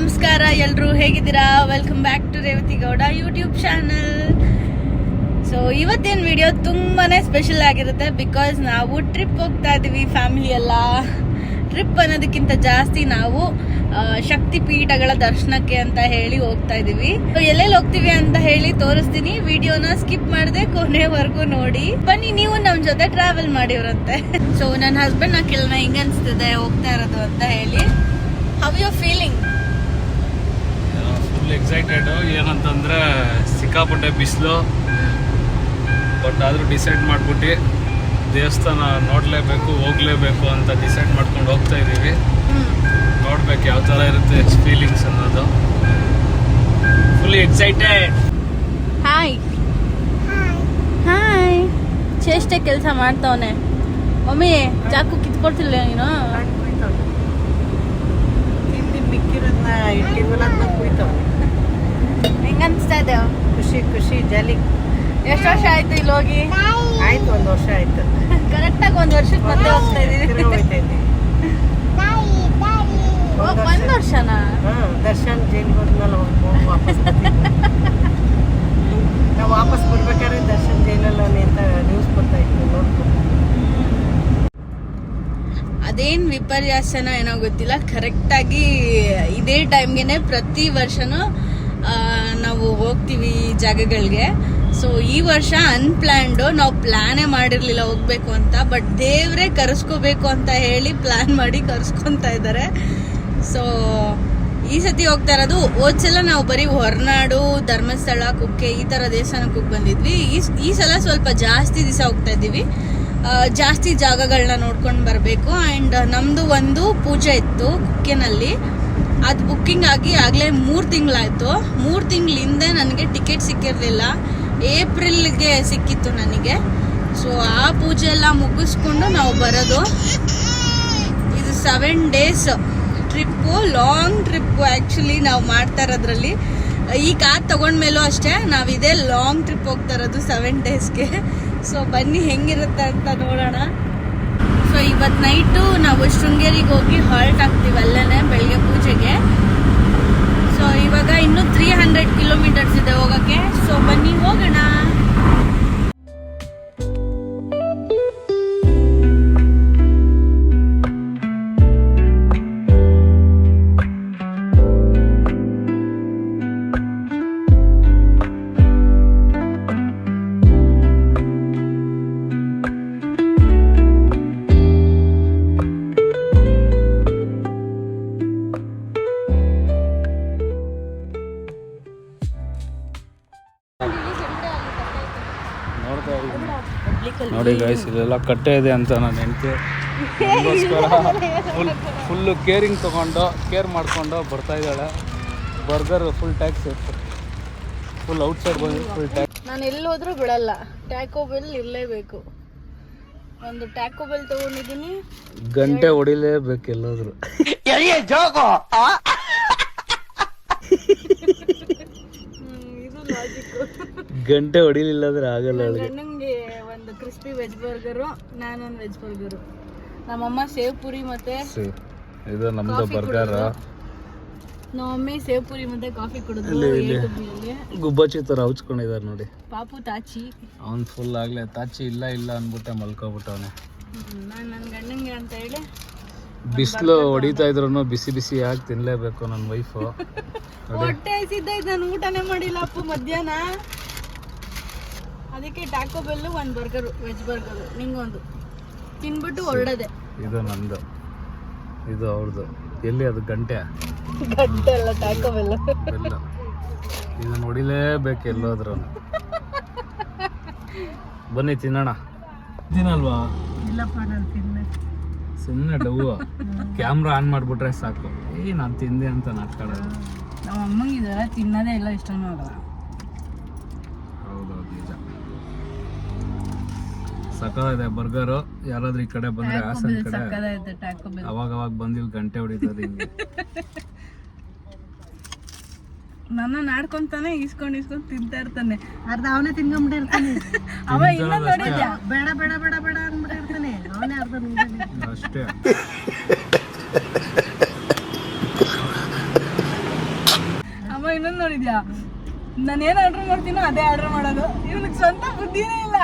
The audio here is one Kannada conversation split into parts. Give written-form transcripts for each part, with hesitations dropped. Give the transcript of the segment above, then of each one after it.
ನಮಸ್ಕಾರ ಎಲ್ರು ಹೇಗಿದ್ದೀರಾ? Welcome back to Revathi Gowda YouTube channel. So ಇವತ್ತಿನ ವಿಡಿಯೋ ತುಂಬಾನೇ ಸ್ಪೆಷಲ್ ಆಗಿರುತ್ತೆ. ಬಿಕಾಸ್ ನಾವು ಟ್ರಿಪ್ ಹೋಗ್ತಾ ಇದೀವಿ, ಫ್ಯಾಮಿಲಿ ಎಲ್ಲ. ಟ್ರಿಪ್ ಅನ್ನೋದಕ್ಕಿಂತ ಜಾಸ್ತಿ ನಾವು ಶಕ್ತಿ ಪೀಠಗಳ ದರ್ಶನಕ್ಕೆ ಅಂತ ಹೇಳಿ ಹೋಗ್ತಾ ಇದೀವಿ. ಎಲ್ಲೆಲ್ಲಿ ಹೋಗ್ತೀವಿ ಅಂತ ಹೇಳಿ ತೋರಿಸ್ತೀನಿ. ವಿಡಿಯೋನ ಸ್ಕಿಪ್ ಮಾಡದೆ ಕೊನೆವರೆಗೂ ನೋಡಿ. ಬನ್ನಿ, ನೀವು ನಮ್ ಜೊತೆ ಟ್ರಾವೆಲ್ ಮಾಡಿವ್ರಂತೆ. ಸೊ ನನ್ನ ಹಸ್ಬೆಂಡ್ ನ ಕೇಳೋಣ ಹಿಂಗ ಅನ್ಸ್ತಿದೆ ಹೋಗ್ತಾ ಇರೋದು ಅಂತ ಹೇಳಿ. How you feeling? Full excited. ಏನಂತಂದ್ರೆ ಸಿಕ್ಕಾಪಟ್ಟೆ ಬಿಸಿಲು, ಬಟ್ ಆದರೂ ಡಿಸೈಡ್ ಮಾಡ್ಬಿಟ್ಟು ದೇವಸ್ಥಾನ ನೋಡಲೇಬೇಕು, ಹೋಗ್ಲೇಬೇಕು ಅಂತ ಡಿಸೈಡ್ ಮಾಡ್ಕೊಂಡು ಹೋಗ್ತಾ ಇದ್ದೀವಿ. ನೋಡ್ಬೇಕು ಯಾವ ಥರ ಇರುತ್ತೆ ಫೀಲಿಂಗ್ಸ್ ಅನ್ನೋದು. Full excited. Hi hi. ಚೇಷ್ಟೆ ಕೆಲಸ ಮಾಡ್ತಾವನೆ. ಮಮ್ಮಿ ಚಾಕು ಕಿತ್ಕೊಡ್ತಿಲ್ಲ ನೀನು? ಹೆಂಗನ್ಸ್ತಾ ಇದೆ? ಖುಷಿ ಖುಷಿ ಜಾಲಿ. ಎಷ್ಟು ವರ್ಷ ಆಯ್ತು ಇಲ್ಲಿ ಹೋಗಿ? ಆಯ್ತು, 1 ವರ್ಷ ಆಯ್ತು. ಕರೆಕ್ಟಾಗಿ 1 ವರ್ಷಕ್ಕೆ ಮತ್ತೆ ಹೋಗ್ತಾ ಇದೀವಿ. 1 ವರ್ಷನಾ? ದರ್ಶನ್ ಜೈಲಿಗೆ ಹೋದ್ಮೇಲೆ ವಾಪಸ್ ನಾವು ವಾಪಸ್ ಬರ್ಬೇಕಾದ್ರೆ ದರ್ಶನ್ ಜೈಲಲ್ಲಿ ಅಂತ ನ್ಯೂಸ್ ಬರ್ತಾ ಇತ್ತು, ನೋಡ್ಕೊಂಡು. ಅದೇನ್ ವಿಪರ್ಯಾಸನ ಏನೋ ಗೊತ್ತಿಲ್ಲ, ಕರೆಕ್ಟಾಗಿ ಇದೇ ಟೈಮ್ಗೆನೆ ಪ್ರತಿ ವರ್ಷನೂ ನಾವು ಹೋಗ್ತೀವಿ ಈ ಜಾಗಗಳಿಗೆ. ಸೊ ಈ ವರ್ಷ ಅನ್ಪ್ಲಾನ್ಡ್, ನಾವು ಪ್ಲಾನೇ ಮಾಡಿರ್ಲಿಲ್ಲ ಹೋಗ್ಬೇಕು ಅಂತ. ಬಟ್ ದೇವ್ರೇ ಕರೆಸ್ಕೋಬೇಕು ಅಂತ ಹೇಳಿ ಪ್ಲಾನ್ ಮಾಡಿ ಕರ್ಸ್ಕೊಂತ ಇದ್ದಾರೆ. ಸೊ ಈ ಸತಿ ಹೋಗ್ತಾ ಇರೋದು. ಹೋದ್ಸಲ ನಾವು ಬರೀ ಹೊರನಾಡು, ಧರ್ಮಸ್ಥಳ, ಕುಕ್ಕೆ ಈ ತರ ದೇವಸ್ಥಾನಕ್ಕೆ ಹೋಗಿ ಬಂದಿದ್ವಿ. ಈ ಸಲ ಸ್ವಲ್ಪ ಜಾಸ್ತಿ ದಿವಸ ಹೋಗ್ತಾ ಇದ್ದೀವಿ. ಜಾಸ್ತಿ ಜಾಗಗಳನ್ನ ನೋಡ್ಕೊಂಡು ಬರಬೇಕು. ಆ್ಯಂಡ್ ನಮ್ಮದು ಒಂದು ಪೂಜೆ ಇತ್ತು ಕುಕ್ಕೆನಲ್ಲಿ. ಅದು ಬುಕ್ಕಿಂಗ್ ಆಗಿ ಆಗಲೇ 3 ತಿಂಗಳಾಯಿತು. 3 ತಿಂಗಳಿಂದ ನನಗೆ ಟಿಕೆಟ್ ಸಿಕ್ಕಿರಲಿಲ್ಲ. ಏಪ್ರಿಲ್ಗೆ ಸಿಕ್ಕಿತ್ತು ನನಗೆ. ಸೊ ಆ ಪೂಜೆ ಎಲ್ಲ ಮುಗಿಸ್ಕೊಂಡು ನಾವು ಬರೋದು. ಇದು 7 days trip, long trip actually ನಾವು ಮಾಡ್ತಾ ಇರೋದ್ರಲ್ಲಿ. ಈ ಕಾರ್ ತಗೊಂಡ್ಮೇಲೂ ಅಷ್ಟೇ, ನಾವು ಇದೇ ಲಾಂಗ್ ಟ್ರಿಪ್ ಹೋಗ್ತಾ ಇರೋದು 7 ಡೇಸ್ಗೆ. ಸೊ ಬನ್ನಿ ಹೆಂಗಿರುತ್ತೆ ಅಂತ ನೋಡೋಣ. ಸೊ ಇವತ್ತು ನೈಟು ನಾವು ಶೃಂಗೇರಿಗೆ ಹೋಗಿ ಹಾಲ್ಟ್ ಆಗ್ತೀವಿ ಅಲ್ಲೇ ಬೆಳಗ್ಗೆ ಪೂಜೆಗೆ. ಸೊ ಇವಾಗ ಇನ್ನೂ 300 ಕಿಲೋಮೀಟರ್ಸ್ ಇದೆ ಹೋಗೋಕ್ಕೆ. ಸೊ ಬನ್ನಿ ಹೋಗೋಣ. ನೋಡಿ ಗೈಸ್, ಇಲ್ಲೆಲ್ಲ ಕಟ್ಟೆ ಇದೆ ಅಂತ ನಾನು ಹೆಂಡ್ತಿ ಫುಲ್ಲು ಕೇರಿಂಗ್ ತೊಗೊಂಡು ಕೇರ್ ಮಾಡಿಕೊಂಡು ಬರ್ತಾ ಇದ್ದಾಳೆ. Burger full tax, full outside ಬಂದು ಫುಲ್ ಟ್ಯಾಕ್ಸ್. ನಾನು ಎಲ್ಲಿ ಹೋದ್ರೂ ಬಿಡಲ್ಲ, ಟ್ಯಾಕೋ ಬೆಲ್ ಇರಲೇಬೇಕು. ಒಂದು ಟ್ಯಾಕೋ ಬೆಲ್ ತಗೊಂಡಿದ್ದೀನಿ, ಗಂಟೆ ಹೊಡಿಲೇಬೇಕು ಎಲ್ಲೋದ್ರು. ಇದು ಲಾಜಿಕ್. ಗಂಟೆ ಹೊಡಿಲಿಲ್ಲ ಅಂದ್ರೆ ಆಗಲ್ಲ. ಗಂಡಂಗೆ ಒಂದು ಕ್ರಿಸ್ಪಿ ವೆಜ್ ಬರ್ಗರು, ನಾನೊಂದು ವೆಜ್ ಬರ್ಗರು. ನಮ್ಮಮ್ಮ ಸೇವ್ ಪುರಿ ಮತ್ತೆ ಇದು ನಮ್ದು ಬರ್ಗರ್. ನಮ್ಮಮ್ಮಿ ಸೇವ್ ಪುರಿ ಮತ್ತೆ ಕಾಫಿ ಕುಡಿದ್ರು. ಗುಬ್ಬಚ್ಚಿ ತರ ಹಚ್ಕೊಂಡಿದ್ದಾರೆ ನೋಡಿ ಪಾಪು ತಾಚಿ. ಅವ್ನು ಫುಲ್ ಆಗ್ಲೇ ತಾಚಿ ಇಲ್ಲ ಇಲ್ಲ ಅನ್ಬಿಟ್ಟೆ ಮಲ್ಕೊಬಿಟ್ಟವನೆ. ನಾನು ನನ್ನ ಗಂಡಂಗೆ ಅಂತ ಹೇಳಿ ಬಿಸಿಲು ಹೊಡಿತಾ ಇದ್ರು ಬಿಸಿ ಬಿಸಿ ಯಾಕೆ ತಿನ್ಲೇಬೇಕು ನನ್ನ ವೈಫು. ಹೊಟ್ಟೆ ಹಸಿದ್ದೈತೆ, ನಾನು ಊಟನೇ ಮಾಡಿಲ್ಲ ಅಪ್ಪು ಮಧ್ಯಾಹ್ನ. ಅದಕ್ಕೆ ಟ್ಯಾಕೋ ಬೆಲ್ಲು, ಒಂದು ಬರ್ಗರು, ವೆಜ್ ಬರ್ಗರು, ನಿಂಗೊಂದು ತಿನ್ಬಿಟ್ಟು ಹೊರಡದೆ. ಇದು ನಂದು, ಇದು ಅವ್ರದ್ದು. ಎಲ್ಲಿ ಅದು ಗಂಟೆ? ಗಂಟೆ ಅಲ್ಲ, ಟ್ಯಾಕೋ ಬೆಲ್ಲು. ಇದು ನೋಡಿಲೇಬೇಕು ಎಲ್ಲೋದ್ರು. ಬನ್ನಿ ತಿನ್ನೋಣ. ತಿನ್ನಲ್ವಾ? ಇಲ್ಲಪ್ಪ, ನಾನು ತಿನ್ನೆ. ಸುಮ್ಮನೆ ಡವ್ವು ಕ್ಯಾಮ್ರಾ ಆನ್ ಮಾಡಿಬಿಟ್ರೆ ಸಾಕು. ನಾನು ತಿಂದೆ ಅಂತ ನಾಟ್ಕೊಳ್ಳೋದು. ನಮ್ಮ ಅಮ್ಮಂಗೆ ಇದೆಲ್ಲ ತಿನ್ನೋದೇ ಇಲ್ಲ, ಇಷ್ಟನೂ ಆಗಲ್ಲ. ಹೌದೌದು, ನಿಜ. ಸಕ್ಕತ್ತಾಗಿದೆ ಬರ್ಗರು. ಯಾರಾದ್ರೂ ಈ ಕಡೆ ಬಂದ್ರೆ ಹಾಸನ ಕಡೆ ಅವಾಗ ಬಂದು ಇಲ್ಲಿ ಗಂಟೆ ಹೊಡಿತಾರೆ ಹಿಂಗೆ. ನನ್ನ ನಾಡ್ಕೊಂತಾನೆ ಇಸ್ಕೊಂಡು ತಿಂತಾ ಇರ್ತಾನೆ. ಅರ್ಧ ಅವನೇ ತಿನ್ಕೊಂಡ್ಬಿಟ್ಟಿರ್ತಾನೆ. ಅವ ಇಲ್ಲ ನೋಡಿದ್ಯಾ? ಬೇಡ ಬೇಡ ಬೇಡ ಬೇಡ ಅಂದ್ಬಿಟ್ಟಿರ್ತಾನೆ. ಅವನೇ ಅರ್ಧ ಅಷ್ಟೇ. ಅನ್ಕೊಂಡಿದ್ಯಾ? ನಾನು ಏನು ಆರ್ಡರ್ ಮಾಡ್ತೀನೋ ಅದೇ ಆರ್ಡರ್ ಮಾಡೋದು. ಇವ್ನಿಗೆ ಸ್ವಂತ ಬುದ್ಧಿನೇ ಇಲ್ಲ.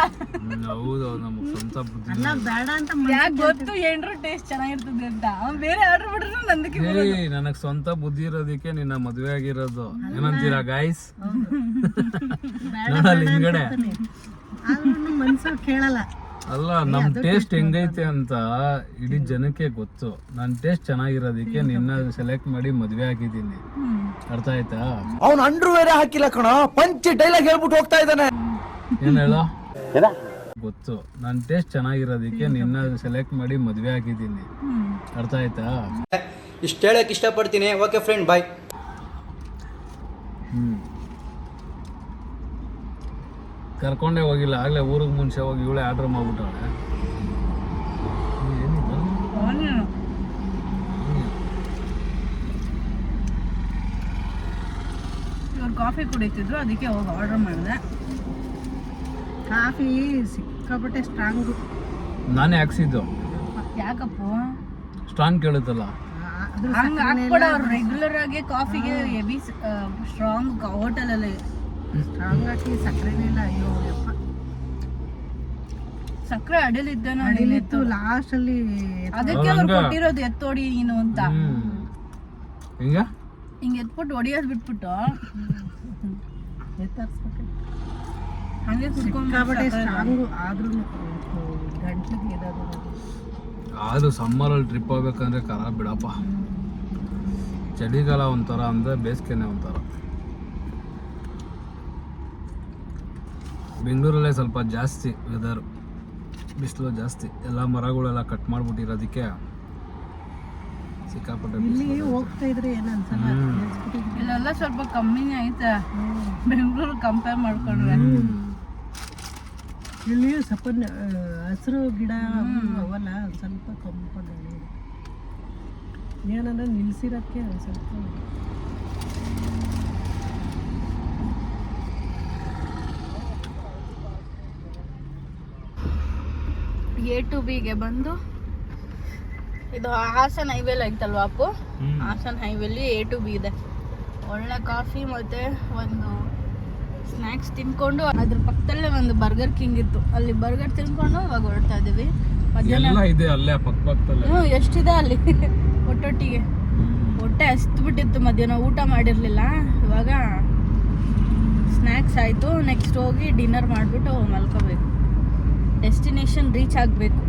ಹೌದು, ನಮಗೆ ಸ್ವಂತ ಬುದ್ಧಿ ಅಲ್ಲ ಬೇಡ ಅಂತ ಯಾಕೆ ಗೊತ್ತು ಏನ್ರ ಟೇಸ್ಟ್ ಚೆನ್ನಾಗಿರ್ತದೆ ಅಂತ. ಅವ್ನು ಬೇರೆ ಆರ್ಡರ್ ಮಾಡಿದ್ರು ನಂದಕ್ಕೆ ನನಗೆ ಸ್ವಂತ ಬುದ್ಧಿ ಇರೋದಕ್ಕೆ ನಿನ್ನ ಮದುವೆ ಆಗಿರೋದು. ಏನಂತೀರಾ ಗಾಯ್ಸ್? ನೋಡಲ್ಲ ಹಿಂಗಡೆ ಆದ್ರೂ ಮನ್ಸು ಕೇಳಲ್ಲ. ಅಲ್ಲ, ನಮ್ ಟೇಸ್ಟ್ ಹೆಂಗೈತೆ ಅಂತ ಇಡೀ ಜನಕ್ಕೆ ಗೊತ್ತು. ನನ್ನ ಟೇಸ್ಟ್ ಚೆನ್ನಾಗಿರೋದಕ್ಕೆ ನಿನ್ನ ಸೆಲೆಕ್ಟ್ ಮಾಡಿ ಮದ್ವೆ ಆಗಿದ್ದೀನಿ. ಅರ್ಥ ಆಯ್ತಾ? ಅವ್ನು ಅಂಡ್ರು ಬೇರೆ ಹಾಕಿಲ್ಲ ಕಣ, ಪಂಚ್ ಡೈಲಾಗ್ ಹೇಳ್ಬಿಟ್ಟು ಹೋಗ್ತಾ ಇದ್ದಾನೆ. ಏನ್ ಹೇಳೋ? ಗೊತ್ತು, ನನ್ನ ಟೇಸ್ಟ್ ಚೆನ್ನಾಗಿರೋದಕ್ಕೆ ನಿನ್ನ ಸೆಲೆಕ್ಟ್ ಮಾಡಿ ಮದ್ವೆ ಆಗಿದ್ದೀನಿ. ಅರ್ಥ ಆಯ್ತಾ? ಇಷ್ಟ ಹೇಳಕ್ ಇಷ್ಟಪಡ್ತೀನಿ. ಓಕೆ ಫ್ರೆಂಡ್, ಬಾಯ್. ಕರ್ಕೊಂಡೇ ಹೋಗಿಲ್ಲ, ಆಗ್ಲೇ ಊರಿಗೆ ಮುಂಚೆ ಹೋಗಿ ಇವಳೇ ಆರ್ಡರ್ ಮಾಡ್ಬಿಟ್ಟವಳೆ. ಇವ್ರು ಕಾಫಿ ಕುಡಿತಿದ್ರು, ಅದಕ್ಕೆ ಹೋಗಿ ಆರ್ಡರ್ ಮಾಡಿದೆ. ಕಾಫಿ ಸಿಕ್ಕಾಪಟ್ಟೆ ಸ್ಟ್ರಾಂಗು. ನಾನೇ ಹಾಕ್ಸಿದ್ದು. ಯಾಕಪ್ಪ ಸ್ಟ್ರಾಂಗ್ ಕೇಳುತ್ತಲ್ಲ. ಹಂಗೆ ಹಾಕ್ಬೇಡ. ಅವ್ರು ರೆಗ್ಯುಲರ್ ಆಗಿ ಕಾಫಿಗೆ ಹೆವಿ ಸ್ಟ್ರಾಂಗ್ ಹೋಟೆಲಲ್ಲಿ ಸ್ಟ್ರಾಂಗ್ ಹಾಕಿ ಸಕ್ಕರೆನೇ ಇಲ್ಲ. ಅಯ್ಯೋ ಯಪ್ಪ, ಸಕ್ಕರೆ ಅಡಿಲಿದ್ದೇನೋ ಅಡಿಲಿತ್ತು ಲಾಸ್ಟ್ ಅಲ್ಲಿ. ಅದಕ್ಕೆ ಅವ್ರು ಕೊಟ್ಟಿರೋದು ಎತ್ತೋಡಿ ನೀನು ಅಂತ. ಹಿಂಗ ಹಿಂಗೆ ಎತ್ಬಿಟ್ಟು ಹೊಡಿಯೋದು ಬಿಟ್ಬಿಟ್ಟು ಎತ್ತರ್ಸ್ಬೇಕು. ಹಂಗೆ ಸಿಕ್ಕಾಪಟ್ಟೆ ಸ್ಟ್ರಾಂಗು. ಆದ್ರೂ ಗಂಟ್ಲಿಗೆ ಇರೋದು. ಆದ್ರೂ ಸಮ್ಮರಲ್ಲಿ ಟ್ರಿಪ್ ಹೋಗ್ಬೇಕಂದ್ರೆ ಕರ ಬಿಡಪ್ಪ. ಚಳಿಗಾಲ ಒಂಥರ ಅಂದ್ರೆ ಬೇಸಿಗೆನೆ ಒಂಥರ. ಬೆಂಗಳೂರಲ್ಲೇ ಸ್ವಲ್ಪ ಜಾಸ್ತಿ ವೆದರ್, ಬಿಸಿಲು ಜಾಸ್ತಿ. ಎಲ್ಲ ಮರಗಳೆಲ್ಲ ಕಟ್ ಮಾಡ್ಬಿಟ್ಟಿರೋದಕ್ಕೆ ಸಿಕ್ಕಾಪಟ್ಟೆ ಇಲ್ಲಿ ಹೋಗ್ತಾ ಇದ್ರೆ ಏನು ಅನ್ಸಲ್ಲ. ಇಲ್ಲೆಲ್ಲ ಸ್ವಲ್ಪ ಕಮ್ಮಿನೇ ಐತೆ ಬೆಂಗಳೂರು ಕಂಪೇರ್ ಮಾಡ್ಕೊಂಡ್ರೆ. ಇಲ್ಲಿ ಸ್ವಲ್ಪ ಹಸಿರು ಗಿಡ ಅವಲ್ಲ, ಸ್ವಲ್ಪ ಕಂಪ ಗಾಳಿ ಏನಂದ್ರೆ ನಿಲ್ಸಿರೋಕ್ಕೆ ಸ್ವಲ್ಪ. A-B ಗೆ ಬಂದು, ಇದು ಹಾಸನ ಹೈವೇಲಿ ಐತಲ್ವಾ ಅಪ್ಪು? ಹಾಸನ ಹೈವೇಲಿ A-B ಇದೆ. ಒಳ್ಳೆ ಕಾಫಿ ಮತ್ತೆ ಒಂದು ಸ್ನ್ಯಾಕ್ಸ್ ತಿನ್ಕೊಂಡು, ಅದ್ರ ಪಕ್ಕದಲ್ಲೇ ಒಂದು ಬರ್ಗರ್ ಕಿಂಗ್ ಇತ್ತು, ಅಲ್ಲಿ ಬರ್ಗರ್ ತಿನ್ಕೊಂಡು ಇವಾಗ ಹೊರಡ್ತಾ ಇದೀವಿ. ಎಲ್ಲ ಇದೆ ಅಲ್ಲೇ ಪಕ್ಕದಲ್ಲೇ. ಎಷ್ಟಿದೆ ಅಲ್ಲಿ ಒಟ್ಟೊಟ್ಟಿಗೆ. ಹೊಟ್ಟೆ ಹಸ್ಬಿಟ್ಟಿತ್ತು, ಮಧ್ಯಾಹ್ನ ಊಟ ಮಾಡಿರ್ಲಿಲ್ಲ. ಇವಾಗ ಸ್ನ್ಯಾಕ್ಸ್ ಆಯಿತು, ನೆಕ್ಸ್ಟ್ ಹೋಗಿ ಡಿನ್ನರ್ ಮಾಡಿಬಿಟ್ಟು ಮಲ್ಕೋಬೇಕು. ಡೆಸ್ಟಿನೇಷನ್ ರೀಚ್ ಆಗಬೇಕು.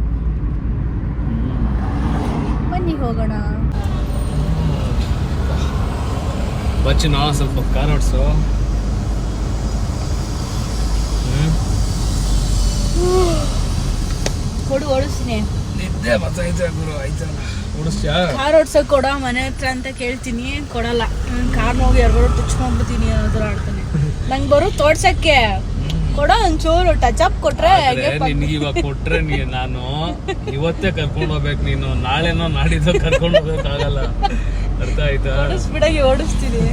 ಬನ್ನಿ ಹೋಗೋಣ. ಬಚ್ಚಿನ ಸ್ವಲ್ಪ ಕಾರ್ ಓಡಿಸು. ಕೊಡು, ಓಡಿಸ್ತೀನಿ. ನಿದ್ದೆ ಬರ್ತೈತೆ ಗುರು. ಆಯ್ತಲ್ಲ, ಓಡಿಸ್ಯಾ? ಕಾರ್ ಓಡ್ಸಕ್ ಕೊಡ ಮನೆ ಹತ್ರ ಅಂತ ಕೇಳ್ತೀನಿ, ಕೊಡಲ್ಲ. ಕಾರ್ ಹೋಗಿ ಯಾರು ಟಚ್ಕೊಂಡ್ಬಿಡ್ತೀನಿ ಅನ್ನೋದ್ರ ಆಡ್ತಾನೆ. ನಂಗೆ ಬರೋ ತೋಡ್ಸಕ್ಕೆ ಕೊಡ, ಒಂಚೂರು ಟಚ್ ಅಪ್ ಕೊಟ್ರೆ. ನಿನ್ಗೆ ಇವಾಗ ಕೊಟ್ರೆ ನಾನು ಇವತ್ತೇ ಕರ್ಕೊಂಡು ಹೋಗ್ಬೇಕು. ನೀನು ನಾಳೆನೋ ನಾಡಿದ್ದು ಕರ್ಕೊಂಡು ಹೋಗ್ಬೇಕಾಗಲ್ಲ. ಅರ್ಥ ಆಯ್ತಾ? ಬಿಡಾಗಿ ಓಡಿಸ್ತೀನಿ.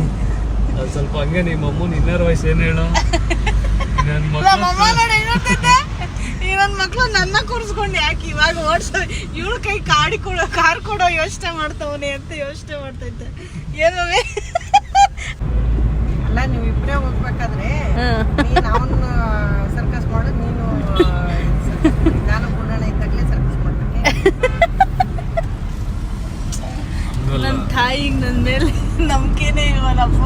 ಅದು ಸ್ವಲ್ಪ ಹಂಗೆ. ನಿಮ್ಮ ಅಮ್ಮನ ಇನ್ನರ್ ವಯಸ್ಸು ಏನು ಹೇಳು? ನನ್ನ ಮಕ್ಳು ನನ್ನ ಕೂರಿಸ್ಕೊಂಡು ಯಾಕೆ ಇವಾಗ ಓಡಿಸೋ, ಇವಳ ಕೈ ಕಾರ್ ಕೊಡೋ ಯೋಚನೆ ಮಾಡ್ತಾವನೆ ಅಂತ ಯೋಚನೆ ಮಾಡ್ತೈತೆ. ಏನೋ ಅಲ್ಲ, ನೀವು ಇಬ್ಬರೇ ಹೋಗ್ಬೇಕಾದ್ರೆ ಅವನು ಸರ್ಕಸ್ ಮಾಡೋದು, ನೀನು ನಾನು ಗುಣನ ಇದ್ದಾಗಲೇ ಸರ್ಕಸ್ ಮಾಡ್ಬೇಕು. ನನ್ನ ತಾಯಿಗೆ ನನ್ನ ಮೇಲೆ ನಂಬಿಕೆನೇ ಇಲ್ವಲ್ಲಪ್ಪ.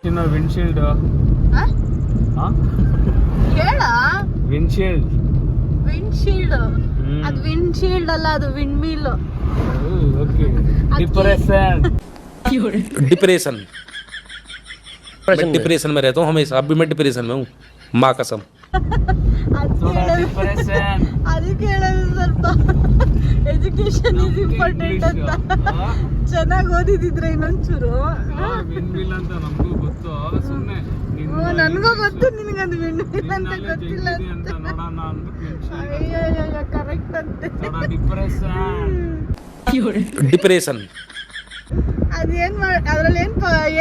ಇನ್ನು ವಿಂಡ್ಶೀಲ್ಡ್ ಹೇಳ, ವಿಂಡ್ಶೀಲ್ಡ್ ಅದು ವಿಂಡ್ಶೀಲ್ಡ್ ಅಲ್ಲ, ಅದು ವಿಂಡ್ ಮಿಲ್. डिप्रेशन में रहता हूँ हमेशा. अभी मैं डिप्रेशन में हूँ, माँ कसम. ಅದಕ್ಕೆ ಹೇಳೋದು ಸ್ವಲ್ಪ ಎಜುಕೇಶನ್ ಇಸ್ ಇಂಪಾರ್ಟೆಂಟ್ ಅಂತ. ಚೆನ್ನಾಗಿ ಓದಿದಿದ್ರೆ ಇನ್ನೊಂಚೂರು. ಅಂತ ನಮಗೂ ಗೊತ್ತು, ಸುಮ್ಮನೆ ನನಗೂ ಗೊತ್ತು, ನಿನಗದು ವಿಂಡ್ ಮಿಲ್ ಅಂತ ಗೊತ್ತಿಲ್ಲ ಅಂತ. ಅಯ್ಯೋ ಕರೆಕ್ಟ್ ಅಂತೆ. डिप्रेशन ಅದೇನ್ ಅದ್ರಲ್ಲಿ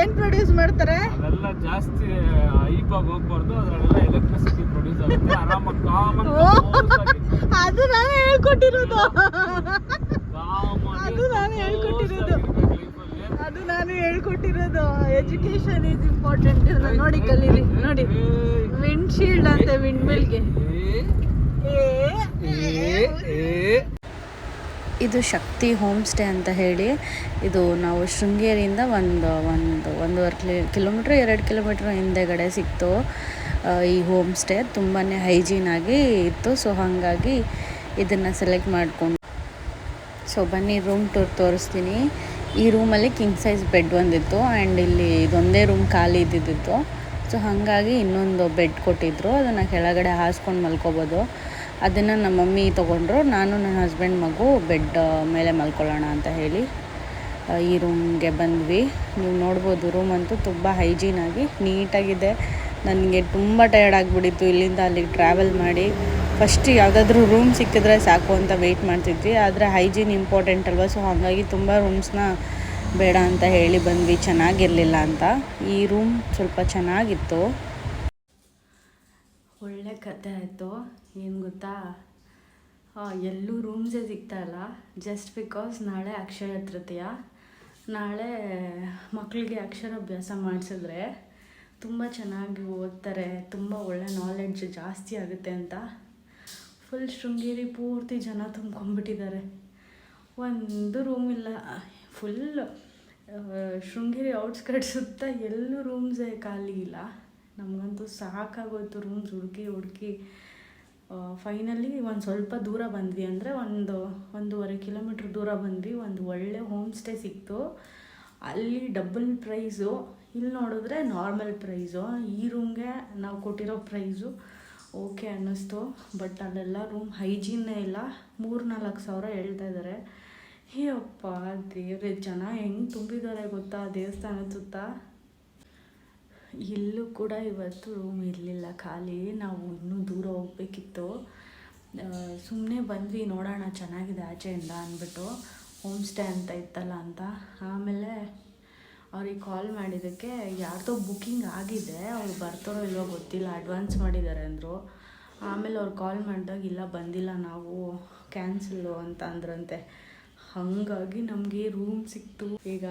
ಏನ್ ಪ್ರೊಡ್ಯೂಸ್ ಮಾಡ್ತಾರೆ? ಅದೆಲ್ಲ ಜಾಸ್ತಿ ಹೈಪಾಗಿ ಹೋಗ್ಬಾರ್ದು. ಅದರಲ್ಲೆಲ್ಲ ಎಲೆಕ್ಟ್ರಿಸಿಟಿ ಪ್ರೊಡ್ಯೂಸ್ ಆಗುತ್ತೆ. ಆರಾಮಾಗಿ ಕಾಮನ್ ಅದು ನಾನು ಹೇಳ್ಕೊಟ್ಟಿರೋದು. ಅದು ನಾನು ಹೇಳ್ಕೊಟ್ಟಿರೋದು. ಕೊಟ್ಟಿರೋದು ಎಜುಕೇಶನ್ ಈಸ್ ಇಂಪಾರ್ಟೆಂಟ್. ನೋಡಿ ಕಲೀರಿ, ನೋಡಿ ವಿಂಡ್ ಶೀಲ್ಡ್ ಅಂತೆ ವಿಂಡ್ ಮಿಲ್ಗೆ. ಇದು ಶಕ್ತಿ ಹೋಮ್ ಸ್ಟೇ ಅಂತ ಹೇಳಿ, ಇದು ನಾವು ಶೃಂಗೇರಿಯಿಂದ ಒಂದೂವರೆ ಕಿಲೋಮೀಟ್ರ್ 2 ಕಿಲೋಮೀಟ್ರ್ ಹಿಂದೆಗಡೆ ಸಿಕ್ತು ಈ ಹೋಮ್ ಸ್ಟೇ. ತುಂಬಾ ಹೈಜೀನ್ ಆಗಿ ಇತ್ತು. ಸೊ ಹಾಗಾಗಿ ಇದನ್ನು ಸೆಲೆಕ್ಟ್ ಮಾಡಿಕೊಂಡು, ಸೊ ಬನ್ನಿ ರೂಮ್ ಟೂರ್ ತೋರಿಸ್ತೀನಿ. ಈ ರೂಮಲ್ಲಿ ಕಿಂಗ್ ಸೈಜ್ ಬೆಡ್ ಒಂದಿತ್ತು ಆ್ಯಂಡ್ ಇಲ್ಲಿ ಇದೊಂದೇ ರೂಮ್ ಖಾಲಿ ಇದ್ದಿದ್ದು. ಸೊ ಹಾಗಾಗಿ ಇನ್ನೊಂದು ಬೆಡ್ ಕೊಟ್ಟಿದ್ದರು, ಅದನ್ನು ಕೆಳಗಡೆ ಹಾಸ್ಕೊಂಡು ಮಲ್ಕೋಬೋದು. ಅದನ್ನು ನಮ್ಮ ಮಮ್ಮಿ ತೊಗೊಂಡ್ರು. ನಾನು ನನ್ನ ಹಸ್ಬೆಂಡ್ ಮಗು ಬೆಡ್ ಮೇಲೆ ಮಲ್ಕೊಳ್ಳೋಣ ಅಂತ ಹೇಳಿ ಈ ರೂಮ್ಗೆ ಬಂದ್ವಿ. ನೀವು ನೋಡ್ಬೋದು ರೂಮ್ ಅಂತೂ ತುಂಬ ಹೈಜೀನಾಗಿ ನೀಟಾಗಿದೆ. ನನಗೆ ತುಂಬ ಟಯರ್ಡ್ ಆಗಿಬಿಟ್ಟಿತ್ತು ಇಲ್ಲಿಂದ ಅಲ್ಲಿಗೆ ಟ್ರಾವೆಲ್ ಮಾಡಿ. ಫಸ್ಟ್ ಯಾವುದಾದ್ರೂ ರೂಮ್ ಸಿಕ್ಕಿದ್ರೆ ಸಾಕು ಅಂತ ವೆಯ್ಟ್ ಮಾಡ್ತಿದ್ವಿ, ಆದರೆ ಹೈಜೀನ್ ಇಂಪಾರ್ಟೆಂಟ್ ಅಲ್ವಾ. ಸೊ ಹಾಗಾಗಿ ತುಂಬ ರೂಮ್ಸ್ನ ಬೇಡ ಅಂತ ಹೇಳಿ ಬಂದ್ವಿ, ಚೆನ್ನಾಗಿರಲಿಲ್ಲ ಅಂತ. ಈ ರೂಮ್ ಸ್ವಲ್ಪ ಚೆನ್ನಾಗಿತ್ತು. ಒಳ್ಳೆ ಕತೆ ಆಯಿತು. ಏನು ಗೊತ್ತಾ, ಎಲ್ಲೂ ರೂಮ್ಸೇ ಸಿಗ್ತಾಯಿಲ್ಲ. ಜಸ್ಟ್ ಬಿಕಾಸ್ ನಾಳೆ ಅಕ್ಷಯ ತೃತೀಯ. ನಾಳೆ ಮಕ್ಕಳಿಗೆ ಅಕ್ಷರಾಭ್ಯಾಸ ಮಾಡಿಸಿದ್ರೆ ತುಂಬ ಚೆನ್ನಾಗಿ ಓದ್ತಾರೆ, ತುಂಬ ಒಳ್ಳೆ ನಾಲೆಡ್ಜ್ ಜಾಸ್ತಿ ಆಗುತ್ತೆ ಅಂತ ಫುಲ್ ಶೃಂಗೇರಿ ಪೂರ್ತಿ ಜನ ತುಂಬ್ಕೊಂಡ್ಬಿಟ್ಟಿದ್ದಾರೆ. ಒಂದು ರೂಮ್ ಇಲ್ಲ. ಫುಲ್ ಶೃಂಗೇರಿ ಔಟ್ಸ್ಕರ್ಟ್ ಸುತ್ತ ಎಲ್ಲೂ ರೂಮ್ಸೇ ಖಾಲಿ ಇಲ್ಲ. ನಮಗಂತೂ ಸಾಕಾಗೋಯ್ತು ರೂಮ್ಸ್ ಹುಡುಕಿ. ಫೈನಲಿ ಒಂದು ಸ್ವಲ್ಪ ದೂರ ಬಂದ್ವಿ, ಅಂದರೆ 1.5 ಕಿಲೋಮೀಟ್ರ್ ದೂರ ಬಂದ್ವಿ. ಒಂದು ಒಳ್ಳೆ ಹೋಮ್ ಸ್ಟೇ ಸಿಕ್ತು. ಅಲ್ಲಿ ಡಬಲ್ ಪ್ರೈಸು, ಇಲ್ಲಿ ನೋಡಿದ್ರೆ ನಾರ್ಮಲ್ ಪ್ರೈಸು. ಈ ರೂಮ್ಗೆ ನಾವು ಕೊಟ್ಟಿರೋ ಪ್ರೈಸು ಓಕೆ ಅನ್ನಿಸ್ತು. ಬಟ್ ಅಲ್ಲೆಲ್ಲ ರೂಮ್ ಹೈಜೀನೇ ಇಲ್ಲ. 3-4 ಸಾವಿರ ಹೇಳ್ತಾ ಇದ್ದಾರೆ. ಅಪ್ಪ ದೇವ್ರೆ, ಜನ ಹೆಂಗೆ ತುಂಬಿದ್ದಾರೆ ಗೊತ್ತಾ ದೇವಸ್ಥಾನದ ಸುತ್ತ. ಇಲ್ಲೂ ಕೂಡ ಇವತ್ತು ರೂಮ್ ಇರಲಿಲ್ಲ, ಖಾಲಿ. ನಾವು ಇನ್ನೂ ದೂರ ಹೋಗ್ಬೇಕಿತ್ತು. ಸುಮ್ಮನೆ ಬಂದ್ವಿ, ನೋಡೋಣ ಚೆನ್ನಾಗಿದೆ ಆಚೆಯಿಂದ ಅಂದ್ಬಿಟ್ಟು, ಹೋಮ್ ಸ್ಟೇ ಅಂತ ಇತ್ತಲ್ಲ ಅಂತ. ಆಮೇಲೆ ಅವ್ರಿಗೆ ಕಾಲ್ ಮಾಡಿದ್ದಕ್ಕೆ ಯಾರ್ದೋ ಬುಕ್ಕಿಂಗ್ ಆಗಿದೆ, ಅವ್ರು ಬರ್ತಾರೋ ಇಲ್ವೋ ಗೊತ್ತಿಲ್ಲ, ಅಡ್ವಾನ್ಸ್ ಮಾಡಿದ್ದಾರೆ ಅಂದರು. ಆಮೇಲೆ ಅವ್ರು ಕಾಲ್ ಮಾಡಿದಾಗ ಇಲ್ಲ ಬಂದಿಲ್ಲ, ನಾವು ಕ್ಯಾನ್ಸಲ್ಲು ಅಂತ ಅಂದ್ರಂತೆ. ಹಾಗಾಗಿ ನಮಗೆ ರೂಮ್ ಸಿಕ್ತು. ಈಗ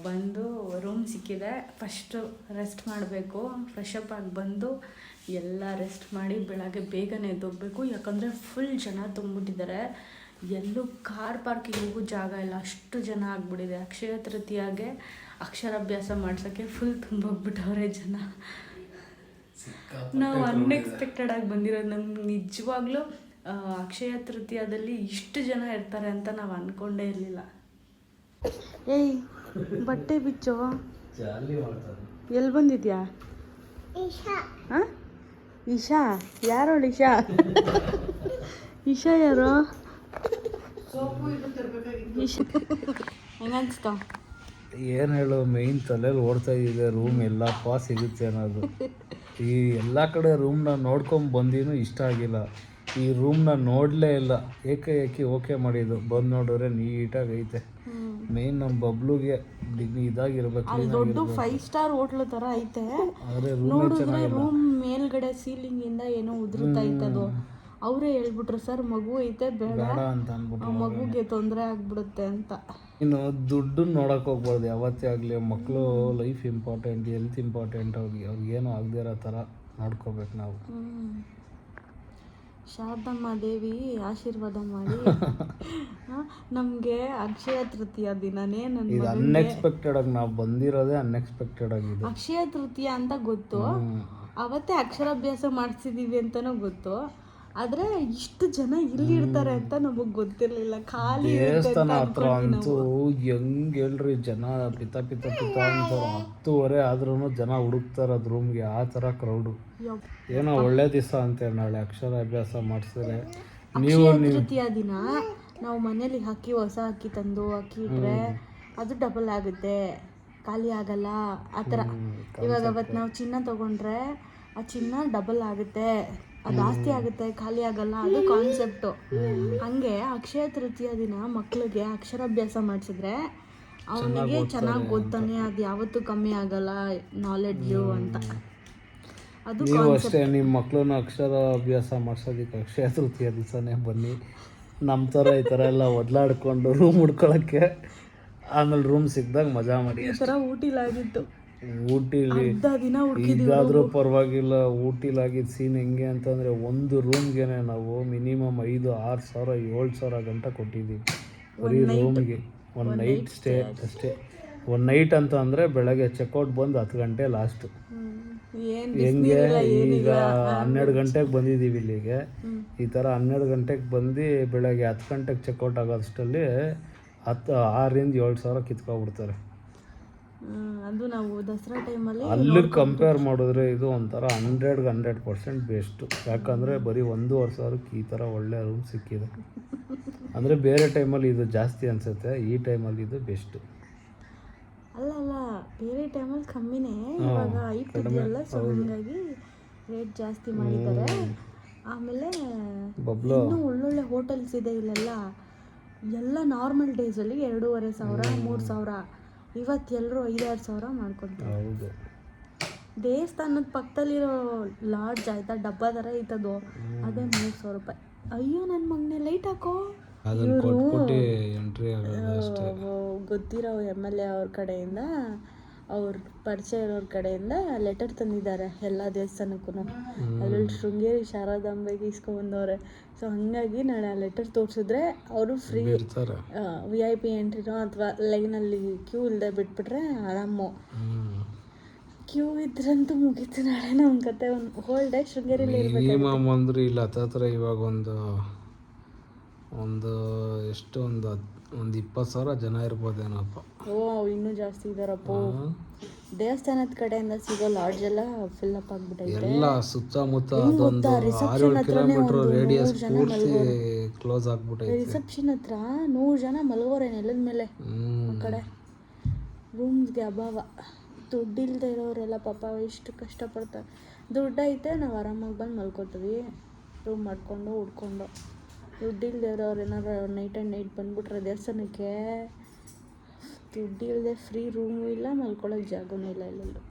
ಬಂದು ರೂಮ್ ಸಿಕ್ಕಿದೆ. ಫಸ್ಟು ರೆಸ್ಟ್ ಮಾಡಬೇಕು, ಫ್ರೆಶ್ ಅಪ್ ಆಗಿ ಬಂದು ಎಲ್ಲ ರೆಸ್ಟ್ ಮಾಡಿ ಬೆಳಗ್ಗೆ ಬೇಗನೆ ಎದ್ದೋಗ್ಬೇಕು. ಯಾಕಂದರೆ ಫುಲ್ ಜನ ತುಂಬಿಟ್ಟಿದ್ದಾರೆ. ಎಲ್ಲೂ ಕಾರ್ ಪಾರ್ಕಿಂಗಿಗೂ ಜಾಗ ಇಲ್ಲ, ಅಷ್ಟು ಜನ ಆಗಿಬಿಟ್ಟಿದೆ. ಅಕ್ಷಯ ತೃತೀಯಾಗೆ ಅಕ್ಷರಾಭ್ಯಾಸ ಮಾಡ್ಸೋಕ್ಕೆ ಫುಲ್ ತುಂಬೋಗ್ಬಿಟ್ಟವ್ರೆ ಜನ. ನಾವು ಅನ್ಎಕ್ಸ್ಪೆಕ್ಟೆಡ್ ಆಗಿ ಬಂದಿರೋದು. ನಮ್ಗೆ ನಿಜವಾಗ್ಲೂ ಅಕ್ಷಯ ತೃತೀಯದಲ್ಲಿ ಇಷ್ಟು ಜನ ಇರ್ತಾರೆ ಅಂತ ನಾವು ಅಂದ್ಕೊಂಡೇ ಇರಲಿಲ್ಲ. ಏಯ್ ಬಟ್ಟೆ ಬಿಚ್ಚೋ, ಎಲ್ಲಿ ಬಂದಿದ್ಯಾ? ಹಾಂ ಈಶಾ? ಯಾರೋಳು ಈಶಾ? ಈಶಾ ಯಾರು? ಹೆಂಗನ್ಸ್ತ? ಏನು ಹೇಳು, ಮೇಯ್ನ್ ತಲೆಯಲ್ಲಿ ಓಡ್ತಾ ಇದೆ ರೂಮ್ ಎಲ್ಲಪ್ಪ ಸಿಗುತ್ತೆ ಅನ್ನೋದು. ಈ ಎಲ್ಲ ಕಡೆ ರೂಮ್ನ ನೋಡ್ಕೊಂಡು ಬಂದಿನೂ ಇಷ್ಟ ಆಗಿಲ್ಲ. ಈ ರೂಮ್ನ ನೋಡಲೇ ಇಲ್ಲ, ಏಕಾಏಕಿ ಓಕೆ ಮಾಡಿದ್ದು. ಬಂದು ನೋಡಿದ್ರೆ ನೀಟಾಗಿ ಐತೆ. ಮೇಯ್ನ್ ನಮ್ಮ ಬಬ್ಲುಗೆ ಇದಾಗಿರ್ಬೇಕು. ದೊಡ್ಡ 5 ಸ್ಟಾರ್ ಹೋಟ್ಲು ಥರ ಐತೆ. ನೋಡಿದ್ರೆ ರೂಮ್ ಮೇಲ್ಗಡೆ ಸೀಲಿಂಗಿಂದ ಏನೋ ಉದುರುತ್ತಾ ಇತ್ತದು. ಅವರೇ ಹೇಳ್ಬಿಟ್ರು, ಸರ್ ಮಗು ಐತೆ ಬೇಡ ಅಂತ ಅಂದ್ಬಿಟ್ಟು, ಮಗುಗೆ ತೊಂದರೆ ಆಗ್ಬಿಡುತ್ತೆ ಅಂತ. ಇನ್ನು ದುಡ್ಡನ್ನ ನೋಡೋಕೆ ಹೋಗ್ಬಾರ್ದು ಯಾವತ್ತೇ ಆಗಲಿ. ಮಕ್ಕಳು ಲೈಫ್ ಇಂಪಾರ್ಟೆಂಟ್, ಹೆಲ್ತ್ ಇಂಪಾರ್ಟೆಂಟ್. ಅವ್ರಿಗೇನು ಆಗದೆ ಇರೋ ಥರ ನೋಡ್ಕೋಬೇಕು ನಾವು. ಶಾರದಮ್ಮ ದೇವಿ ಆಶೀರ್ವಾದ ಮಾಡಿ ನಮಗೆ ಅಕ್ಷಯ ತೃತೀಯ ದಿನನೇ ಇದು ಅನ್ಎಕ್ಸ್ಪೆಕ್ಟೆಡ್ ಆಗಿ ನಾವು ಬಂದಿರೋದೇ ಅನ್ಎಕ್ಸ್ಪೆಕ್ಟೆಡ್ ಆಗಿದೆ. ಅಕ್ಷಯ ತೃತೀಯ ಅಂತ ಗೊತ್ತು, ಅವತ್ತೇ ಅಕ್ಷರಾಭ್ಯಾಸ ಮಾಡಿಸಿದೀವಿ ಅಂತನೂ ಗೊತ್ತು. ಆದರೆ ಇಷ್ಟು ಜನ ಇಲ್ಲಿ ಇರ್ತಾರೆ ಅಂತ ನಮಗೆ ಗೊತ್ತಿರಲಿಲ್ಲ. ಖಾಲಿ ದೇವಸ್ಥಾನ ಹತ್ರ ಅಂತೂ ಹೆಂಗೆ ಹೇಳ್ರಿ, ಜನ ಪಿತ ಅಂತ 10:30 ಆದ್ರೂ ಜನ ಹುಡುಕ್ತಾರೆ ಅದು ರೂಮ್ಗೆ. ಆ ಥರ ಕ್ರೌಡು. ಏನೋ ಒಳ್ಳೆ ದಿವಸ ಅಂತ ನಾಳೆ ಅಕ್ಷರಾಭ್ಯಾಸ ಮಾಡಿಸಿದ್ರೆ. ನೀವು ತೃತೀಯ ದಿನ ನಾವು ಮನೇಲಿ ಹೊಸ ಅಕ್ಕಿ ತಂದು ಅಕ್ಕಿ ಇಟ್ಟರೆ ಅದು ಡಬಲ್ ಆಗುತ್ತೆ, ಖಾಲಿ ಆಗಲ್ಲ ಆ ಥರ. ಇವಾಗ ಅವತ್ತು ನಾವು ಚಿನ್ನ ತೊಗೊಂಡ್ರೆ ಆ ಚಿನ್ನ ಡಬಲ್ ಆಗುತ್ತೆ, ಅದು ಜಾಸ್ತಿ ಆಗುತ್ತೆ, ಖಾಲಿ ಆಗಲ್ಲ. ಅದು ಕಾನ್ಸೆಪ್ಟು. ಹಂಗೆ ಅಕ್ಷಯ ತೃತೀಯ ದಿನ ಮಕ್ಕಳಿಗೆ ಅಕ್ಷರಾಭ್ಯಾಸ ಮಾಡಿಸಿದ್ರೆ ಅವನಿಗೆ ಚೆನ್ನಾಗಿ ಓದ್ತಾನೆ, ಅದು ಯಾವತ್ತೂ ಕಮ್ಮಿ ಆಗಲ್ಲ ನಾಲೆಡ್ಜು ಅಂತ. ಅದು ನೀವು ಅಷ್ಟೇ ನಿಮ್ಮ ಮಕ್ಕಳನ್ನ ಅಕ್ಷರಾಭ್ಯಾಸ ಮಾಡಿಸೋದಕ್ಕೆ ಅಕ್ಷಯ ತೃತೀಯ ದಿವಸನೇ ಬನ್ನಿ. ನಮ್ಮ ಥರ ಈ ಥರ ಎಲ್ಲ ಒದ್ಲಾಡ್ಕೊಂಡು ರೂಮ್ ಹುಡ್ಕೊಳ್ಳೋಕ್ಕೆ ಆಮೇಲೆ ರೂಮ್ ಸಿಕ್ಕಿದಾಗ ಮಜಾ ಮಾಡಿ ಈ ಥರ ಊಟಿಲಾಗಿತ್ತು, ಊಟಿಲಿ ಅರ್ಧ ದಿನ ಹುಡುಕಿದ್ವಿ. ಇದಾದರೂ ಪರವಾಗಿಲ್ಲ. ಊಟಿಲಾಗಿದ್ದ ಸೀನ್ ಹೆಂಗೆ ಅಂತಂದರೆ ಒಂದು ರೂಮ್ಗೆ ನಾವು ಮಿನಿಮಮ್ 5-6 ಸಾವಿರ 7 ಸಾವಿರ ಗಂಟ ಕೊಟ್ಟಿದ್ದೀವಿ ಬರೀ ರೂಮ್ಗೆ. ಒಂದು ನೈಟ್ ಸ್ಟೇ ಅಷ್ಟೇ. ಒಂದು ನೈಟ್ ಅಂತ ಅಂದರೆ ಬೆಳಗ್ಗೆ ಚೆಕ್ಔಟ್ ಬಂದು 10 ಗಂಟೆ ಲಾಸ್ಟು. ಹೆಂಗೆ ಈಗ 12 ಗಂಟೆಗೆ ಬಂದಿದ್ದೀವಿ ಇಲ್ಲಿಗೆ. ಈ ಥರ 12 ಗಂಟೆಗೆ ಬಂದು ಬೆಳಗ್ಗೆ 10 ಗಂಟೆಗೆ ಚೆಕ್ಔಟ್ ಆಗೋಷ್ಟರಲ್ಲಿ 6-7 ಸಾವಿರ ಕಿತ್ಕೊಬಿಡ್ತಾರೆ. ಅದು ನಾವು ದಸರಾ ಟೈಮಲ್ಲಿ ಅಲ್ಲಿ ಕಂಪೇರ್ ಮಾಡಿದ್ರೆ ಇದು ಒಂಥರ 100% ಬೆಸ್ಟು. ಯಾಕಂದರೆ ಬರೀ 1,500 ಸಾವಿರಕ್ಕೆ ಈ ಥರ ಒಳ್ಳೆ ರೂಮ್ ಸಿಕ್ಕಿದೆ. ಅಂದರೆ ಬೇರೆ ಟೈಮಲ್ಲಿ ಇದು ಜಾಸ್ತಿ ಅನಿಸುತ್ತೆ, ಈ ಟೈಮಲ್ಲಿ ಇದು ಬೆಸ್ಟು. ಅಲ್ಲ ಬೇರೆ ಟೈಮಲ್ಲಿ ಕಮ್ಮಿನೇ, ಇವಾಗ ಐತಿದೆಯಲ್ಲ, ಸೊ ಹಂಗಾಗಿ ರೇಟ್ ಜಾಸ್ತಿ ಮಾಡಿದ್ದಾರೆ. ಆಮೇಲೆ ಬಬ್ಲು ಇನ್ನೂ ಒಳ್ಳೊಳ್ಳೆ ಹೋಟೆಲ್ಸ್ ಇದೆ ಇಲ್ಲೆಲ್ಲ. ಎಲ್ಲ ನಾರ್ಮಲ್ ಡೇಸಲ್ಲಿ 2,500 3,000, ಇವತ್ತೆಲ್ಲರೂ 5-6 ಸಾವಿರ ಮಾಡ್ಕೊತಾರೆ. ಹೌದು. ದೇವಸ್ಥಾನದ ಪಕ್ಕದಲ್ಲಿರೋ ಲಾಡ್ಜ್ ಆಯ್ತಾ, ಡಬ್ಬ ಥರ ಐತದು, ಅದೇ 3,000 ರೂಪಾಯಿ. ಅಯ್ಯೋ ನನ್ನ ಮಗನೇ ಲೈಟ್ ಹಾಕೋ. ಅದನ್ನು ಕೊಟ್ಬಿಟ್ಟು ಎಂಟ್ರಿ ಆಗೋದು ಅಷ್ಟೇ. ಗೊತ್ತಿರೋ MLA ಅವ್ರ ಕಡೆಯಿಂದ, ಅವ್ರ ಪರಿಚಯ ಇರೋರ ಕಡೆಯಿಂದ ಲೆಟರ್ ತಂದಿದ್ದಾರೆ ಎಲ್ಲ ದೇವಸ್ಥಾನಕ್ಕೂ. ಅದ್ರಲ್ಲಿ ಶೃಂಗೇರಿ ಶಾರದಾಂಬೆಗೆ ಇಸ್ಕೊಂಡ್ಬಂದವ್ರೆ. ಸೊ ಹಾಗಾಗಿ ನಾಳೆ ಆ ಲೆಟರ್ ತೋರಿಸಿದ್ರೆ ಅವರು ಫ್ರೀ VIP ಎಂಟ್ರಿನೋ ಅಥವಾ ಲೈನಲ್ಲಿ ಕ್ಯೂ ಇಲ್ಲದೆ ಬಿಟ್ಬಿಟ್ರೆ ಆರಾಮು. ಕ್ಯೂ ಇದ್ರಂತೂ ಮುಗೀತು ನಾಳೆ ನಮ್ಮ ಕತೆ. ಒಂದು ಹೋಲ್ ಡೇ ಶೃಂಗೇರಿಲಿ ಇರಬೇಕು. ಮಿನಿಮಮ್ ಅಂದ್ರೆ ಇಲ್ಲಿ ಹತ್ತತ್ರ ಇವಾಗ ಒಂದು ಎಷ್ಟು ಒಂದು 20,000 ಜನ ಇರ್ಬೋದೇನಪ್ಪ. ಓ ಇನ್ನೂ ಜಾಸ್ತಿ ಇದಾರಪ್ಪ. ದೇವಸ್ಥಾನದ ಕಡೆಯಿಂದ ಸಿಗೋ ಲಾಡ್ಜ್ ಎಲ್ಲ ಫಿಲ್ ಅಪ್ ಆಗ್ಬಿಟ್ಟೈತೆ. ಎಲ್ಲ ಸುತ್ತಮುತ್ತ ಅದೊಂದು 6-7 ಕಿಲೋಮೀಟರ್ ರೇಡಿಯಸ್ ಪೂರ್ತಿ ಕ್ಲೋಸ್ ಆಗ್ಬಿಟ್ಟೈತೆ. ರಿಸೆಪ್ಷನ್ ಹತ್ರ 100 ಜನ ಮಲಗೋರೆ ನೆಲದ ಮೇಲೆ. ಆ ಕಡೆ ರೂಮ್ಸ್ಗೆ ಅಭಾವ. ದುಡ್ಡಿಲ್ಲದೆ ಇರೋರೆಲ್ಲ ಪಾಪ ಎಷ್ಟು ಕಷ್ಟಪಡ್ತಾರೆ. ದುಡ್ಡು ಐತೆ ನಾವು ಆರಾಮಾಗಿ ಬಂದು ಮಲ್ಕೋತೀವಿ ರೂಮ್ ಮಾಡ್ಕೊಂಡು ಹುಡ್ಕೊಂಡು. ದುಡ್ಡಿಲ್ಲದೆ ಇರೋರು ಏನಾದ್ರು ನೈಟ್ ಬಂದುಬಿಟ್ರೆ ದೇವಸ್ಥಾನಕ್ಕೆ, ದುಡ್ಡಿಲ್ಲದೆ ಫ್ರೀ ರೂಮು ಇಲ್ಲ, ಮಲ್ಕೊಳ್ಳೋಕೆ ಜಾಗನೂ ಇಲ್ಲ. ಇಲ್ಲೆಲ್ಲೂ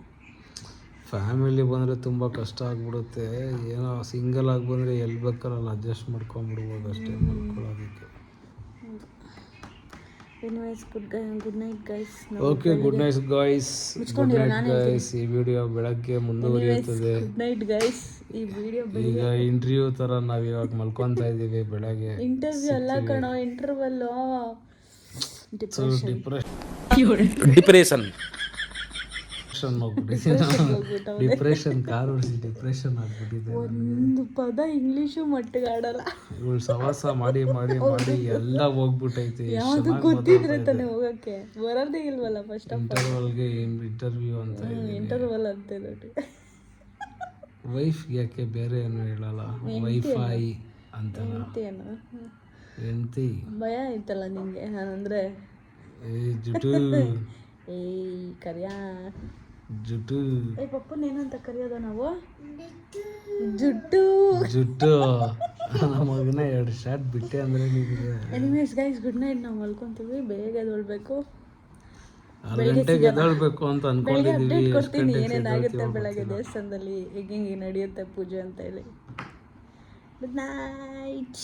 ಫ್ಯಾಮಿಲಿ ಬಂದರೆ ತುಂಬ ಕಷ್ಟ ಆಗ್ಬಿಡುತ್ತೆ. ಏನೋ ಸಿಂಗಲ್ ಆಗಿ ಬಂದರೆ ಎಲ್ಲಿ ಬೇಕಾರಲ್ಲಿ ಅಡ್ಜಸ್ಟ್ ಮಾಡ್ಕೊಂಬಿಡ್ಬೋದು ಅಷ್ಟೇ ಮಲ್ಕೊಳ್ಳೋದಕ್ಕೆ. Anyways good night guys. Okay good night guys. Good night guys. ಈ ವಿಡಿಯೋ ಬೆಳಗ್ಗೆ ಮುಂದುವರಿಯುತ್ತದೆ. Good night guys. ಈ ವಿಡಿಯೋ ಈಗ ಇಂಟರ್ವ್ಯೂ ಥರ ನಾವು ಇವಾಗ ಮಲ್ಕೊತಾ ಇದ್ದೀವಿ ಬೆಳಗ್ಗೆ. ಇಂಟರ್ವ್ಯೂ ಅಲ್ಲ ಕಣೋ, ಇಂಟರ್ವಲ್ಲು. डिप्रेशन ಡಿಪ್ರೆಷನ್ ಕಾರ್ ಓಡಿಸಿ ಡಿಪ್ರೆಷನ್ ಆಗ್ಬಿಟ್ಟಿದೆ. ಒಂದು ಪದ ಇಂಗ್ಲೀಷು ಮಟ್ಟಿಗೆ ಆಡಲ್ಲ. ಇವಳು ಸವಾಸ ಮಾಡಿ ಮಾಡಿ ಮಾಡಿ ಎಲ್ಲ ಹೋಗ್ಬಿಟ್ಟೈತೆ. ಯಾವುದು ಗೊತ್ತಿದ್ರೆ ತಾನೇ ಹೋಗಕ್ಕೆ, ಬರೋದೇ ಇಲ್ವಲ್ಲ ಫಸ್ಟ್ ಆಫ್ ಇಂಟರ್ವಲ್ಗೆ ಇಂಟರ್ವ್ಯೂ ಅಂತ ಇಂಟರ್ವಲ್ ಅಂತ ನೋಡಿ. ವೈಫ್ ಯಾಕೆ ಬೇರೆ ಏನು ಹೇಳಲ್ಲ, ವೈಫೈ ಅಂತ ಹೆಂಡ್ತಿ. ಭಯ ಐತಲ್ಲ ನಿಂಗೆ ನಾನಂದ್ರೆ. ಜುಟು ಕರಿಯಾ ಜುಟು. ಪಪ್ಪನ ಏನಂತ ಕರೆಯೋದ ನಾವು? ಜುಟ್ಟು ಜುಟ್ಟು. ನಮ್ಮ ಮಗನ 2 ಶಾರ್ಟ್ ಬಿಟ್ಟೆ ಅಂದ್ರೆ ನಿಮಗೆ. Anyways guys good night. ನಾವು ಮಲ್ಕೊಂತೀವಿ, ಬೇಗ ಎದ್ದೇಳ್ಬೇಕು. 6 ಗಂಟೆಗೆ ಎದ್ದೇಳ್ಬೇಕು ಅಂತ ಅನ್ಕೊಂಡಿದೀವಿ. ಅಪ್ಡೇಟ್ ಕೊಡ್ತೀನಿ ಏನೇನಾಗುತ್ತೆ ಬೆಳಗ್ಗೆ ದೇವಸ್ಥಾನದಲ್ಲಿ, ಹೇಗೆ ನಡೆಯುತ್ತೆ ಪೂಜೆ ಅಂತ ಹೇಳಿ. Good night.